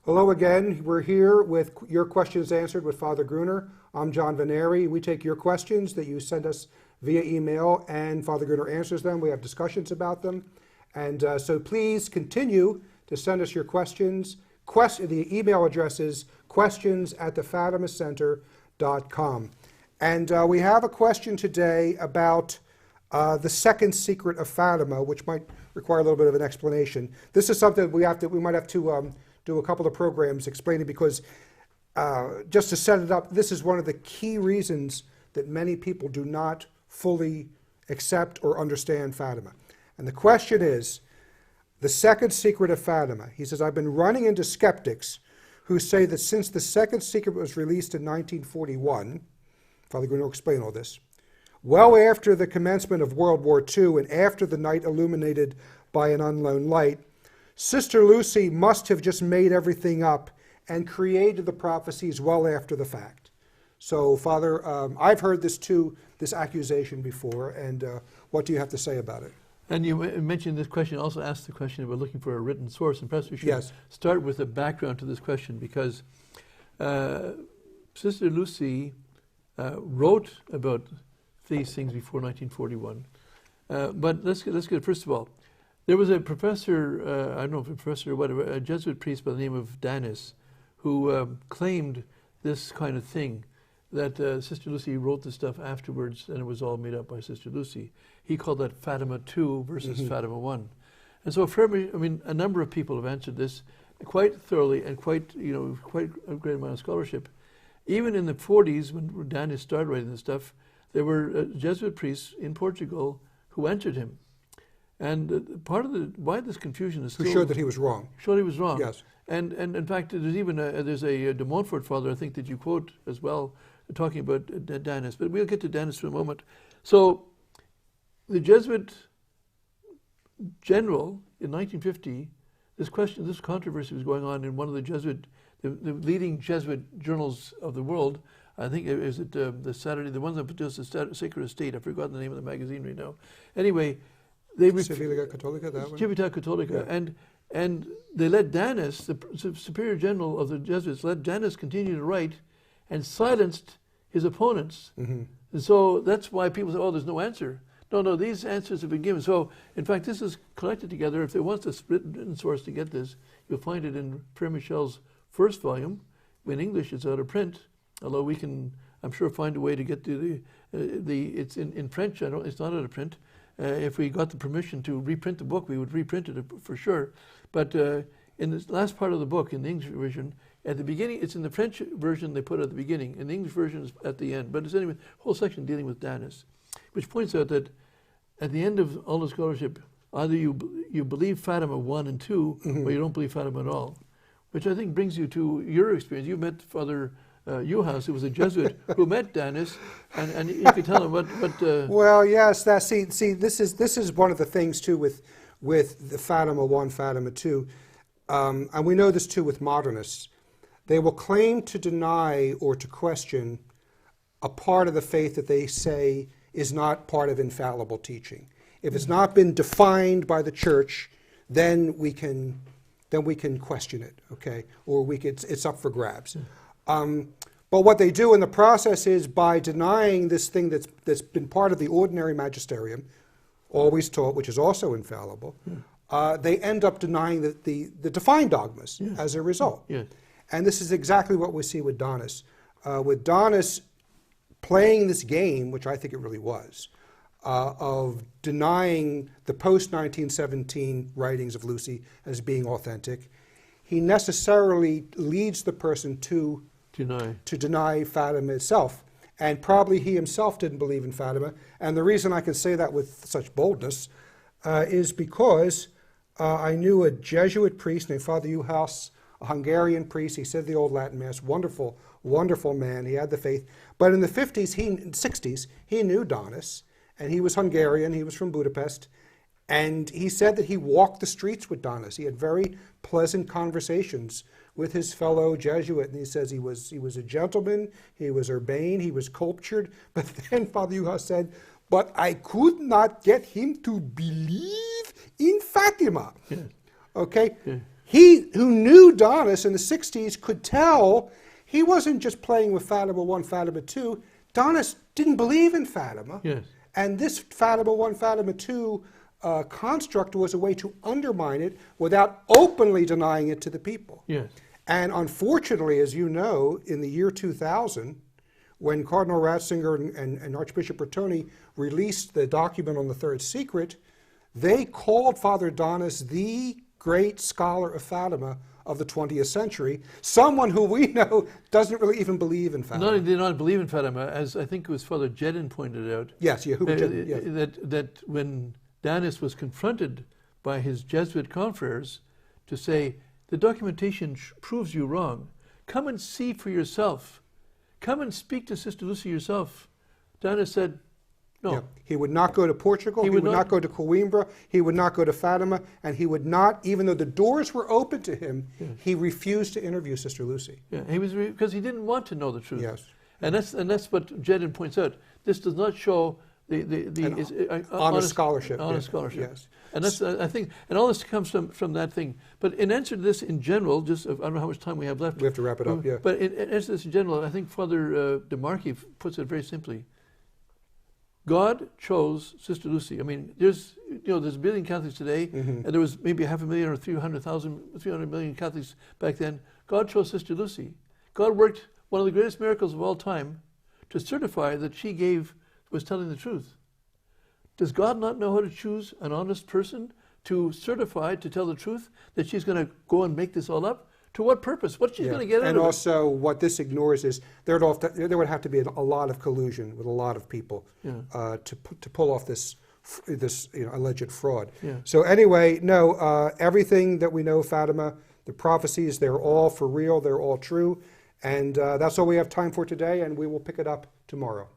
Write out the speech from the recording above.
Hello again. We're here with your questions answered with Father Gruner. I'm John Veneri. We take your questions that you send us via email, and Father Gruner answers them. We have discussions about them. And so please continue to send us your questions. The email address is questions@thefatimacenter.com. And we have a question today about the second secret of Fatima, which might require a little bit of an explanation. This is something we might have to do a couple of programs explaining, because just to set it up, this is one of the key reasons that many people do not fully accept or understand Fatima. And the question is, the second secret of Fatima. He says, I've been running into skeptics who say that since the second secret was released in 1941, Father Gruner will explain all this, well after the commencement of World War II and after the night illuminated by an unknown light, Sister Lucy must have just made everything up and created the prophecies well after the fact. So, Father, I've heard this accusation before, and what do you have to say about it? And you mentioned this question, also asked the question about looking for a written source, and perhaps we should start with the background to this question, because Sister Lucy wrote about these things before 1941. But let's get first of all, there was a professor, I don't know if a professor or whatever, a Jesuit priest by the name of Danis, who claimed this kind of thing, that Sister Lucy wrote the stuff afterwards and it was all made up by Sister Lucy. He called that Fatima II versus Fatima I. And so a number of people have answered this quite thoroughly and quite a great amount of scholarship. Even in the 40s, when Danis started writing this stuff, there were Jesuit priests in Portugal who answered him. And part of why this confusion is still... Who showed that he was wrong. Showed he was wrong. Yes. And in fact, there's even a de Montfort father, I think, that you quote as well, talking about Danis. But we'll get to Danis in a moment. So the Jesuit general in 1950, this controversy was going on in one of the leading Jesuit journals of the world. I think is it the Saturday, the one that does the Sacred Estate. I've forgotten the name of the magazine right now. Anyway, Civitas Católica, that one? Civitas Católica. Yeah. And they let Danis, the superior general of the Jesuits, let Danis continue to write and silenced his opponents. Mm-hmm. And so that's why people say, oh, there's no answer. No, these answers have been given. So, in fact, this is collected together. If there wants a written source to get this, you'll find it in Frere Michel's first volume. In English, it's out of print, although we can, I'm sure, find a way to get to it's in French. It's not out of print. If we got the permission to reprint the book, we would reprint it for sure. But in the last part of the book, in the English version, at the beginning, it's in the French version they put at the beginning, and the English version is at the end. But it's anyway, a whole section dealing with Danis, which points out that at the end of all the scholarship, either you believe Fatima 1 and 2, or you don't believe Fatima at all, which I think brings you to your experience. You met Father Juhas, who was a Jesuit, who met Danis, and you could tell him what Well, yes, see, this is one of the things too with the Fatima 1, Fatima 2, and we know this too with modernists. They will claim to deny or to question a part of the faith that they say is not part of infallible teaching. If it's not been defined by the church, then we can question it, okay? Or it's up for grabs. But what they do in the process is, by denying this thing that's been part of the ordinary magisterium, always taught, which is also infallible, they end up denying the defined dogmas as a result. Yeah. And this is exactly what we see with Danis. With Danis playing this game, which I think it really was, of denying the post-1917 writings of Lucy as being authentic, he necessarily leads the person to deny Fatima itself. And probably he himself didn't believe in Fatima. And the reason I can say that with such boldness is because I knew a Jesuit priest named Father Juhas, a Hungarian priest. He said the old Latin Mass. Wonderful, wonderful man. He had the faith. But in the 60s, he knew Danis, and he was Hungarian. He was from Budapest. And he said that he walked the streets with Danis. He had very pleasant conversations with his fellow Jesuit. And he says he was a gentleman, he was urbane, he was cultured. But then Father Juhas said, but I could not get him to believe in Fatima. Yeah. Okay? Yeah. he who knew Donis in the 60s could tell he wasn't just playing with Fatima 1, Fatima 2. Donis didn't believe in Fatima. Yes. And this Fatima 1, Fatima 2 construct was a way to undermine it without openly denying it to the people. Yes. And unfortunately, as you know, in the year 2000, when Cardinal Ratzinger and Archbishop Bertoni released the document on the Third Secret, they called Father Donis the great scholar of Fatima of the 20th century, someone who we know doesn't really even believe in Fatima. Not only did they not believe in Fatima, as I think it was Father Jedin pointed out, Yes, yeah, yes. that when Danis was confronted by his Jesuit confreres to say, the documentation proves you wrong, come and see for yourself, come and speak to Sister Lucy yourself. Danis said, no. Yeah. He would not go to Portugal, he would not go to Coimbra, he would not go to Fatima, and he would not, even though the doors were open to him, he refused to interview Sister Lucy. Yeah, he was because he didn't want to know the truth. Yes. And that's what Jedin points out. This does not show the honest scholarship. Honest scholarship. Yes. And that's I think, and all this comes from that thing. But in answer to this in general, just I don't know how much time we have left. We have to wrap it up. Yeah. But in answer to this in general, I think Father DeMarchi puts it very simply. God chose Sister Lucy. I mean, there's a billion Catholics today, and there was maybe 500,000 or 300 million Catholics back then. God chose Sister Lucy. God worked one of the greatest miracles of all time to certify that she was telling the truth. Does God not know how to choose an honest person to certify to tell the truth that she's going to go and make this all up? To what purpose? What she's going to get out of it? And also, what this ignores is there would have to be a lot of collusion with a lot of people to pull off this alleged fraud. Yeah. So anyway, no, everything that we know of Fatima, the prophecies, they're all for real, they're all true, and that's all we have time for today, and we will pick it up tomorrow.